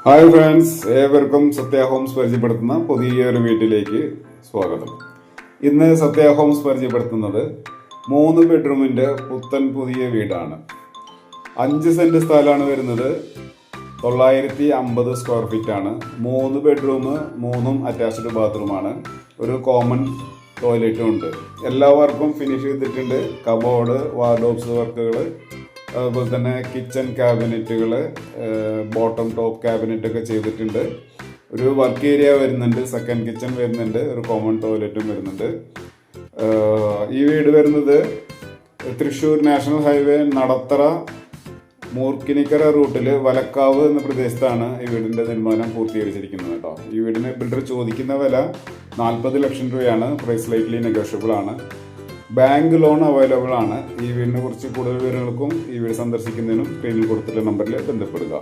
Hi friends, ഏവർക്കും സത്യ Holmes പരിചയപ്പെടുത്തുന്ന പുതിയൊരു വീട്ടിലേക്ക് സ്വാഗതം. ഇന്ന് സത്യ ഹോംസ് പരിചയപ്പെടുത്തുന്നത് 3 ബെഡ്റൂമിൻ്റെ പുത്തൻ പുതിയ വീടാണ്. 5 സെന്റ് സ്ഥലമാണ് വരുന്നത്. 950 സ്ക്വയർ ഫീറ്റ് ആണ്. 3 ബെഡ്റൂം, 3 അറ്റാച്ച്ഡ് ബാത്റൂമാണ്. ഒരു കോമൺ ടോയ്ലറ്റും ഉണ്ട്. എല്ലാ വർക്കും ഫിനിഷ് ചെയ്തിട്ടുണ്ട്. കബോർഡ്, വാർഡ്രോബ്സ് വർക്കുകൾ, അതുപോലെ തന്നെ കിച്ചൺ ക്യാബിനറ്റുകൾ, ബോട്ടം ടോപ്പ് ക്യാബിനറ്റ് ഒക്കെ ചെയ്തിട്ടുണ്ട്. ഒരു വർക്ക് ഏരിയ വരുന്നുണ്ട്, സെക്കൻഡ് കിച്ചൺ വരുന്നുണ്ട്, ഒരു കോമൺ ടോയ്ലറ്റും വരുന്നുണ്ട്. ഈ വീട് വരുന്നത് തൃശ്ശൂർ നാഷണൽ ഹൈവേ നടത്തറ മൂർക്കിനിക്കര റൂട്ടിൽ വലക്കാവ് എന്ന പ്രദേശത്താണ് ഈ വീടിൻ്റെ നിർമ്മാണം പൂർത്തീകരിച്ചിരിക്കുന്നത് കേട്ടോ. ഈ വീടിന് ബിൽഡർ ചോദിക്കുന്ന വില 40 ലക്ഷം രൂപയാണ്. പ്രൈസ് സ്ലൈറ്റ്ലി നെഗോഷ്യബിൾ ആണ്. ബാങ്ക് ലോൺ അവൈലബിൾ ആണ്. ഈ വീടിനെ കുറിച്ച് കൂടുതൽ വിവരങ്ങൾക്കും ഈ വീട് സന്ദർശിക്കുന്നതിനും സ്ക്രീനിൽ കൊടുത്തിട്ടുള്ള നമ്പറിൽ ബന്ധപ്പെടുക.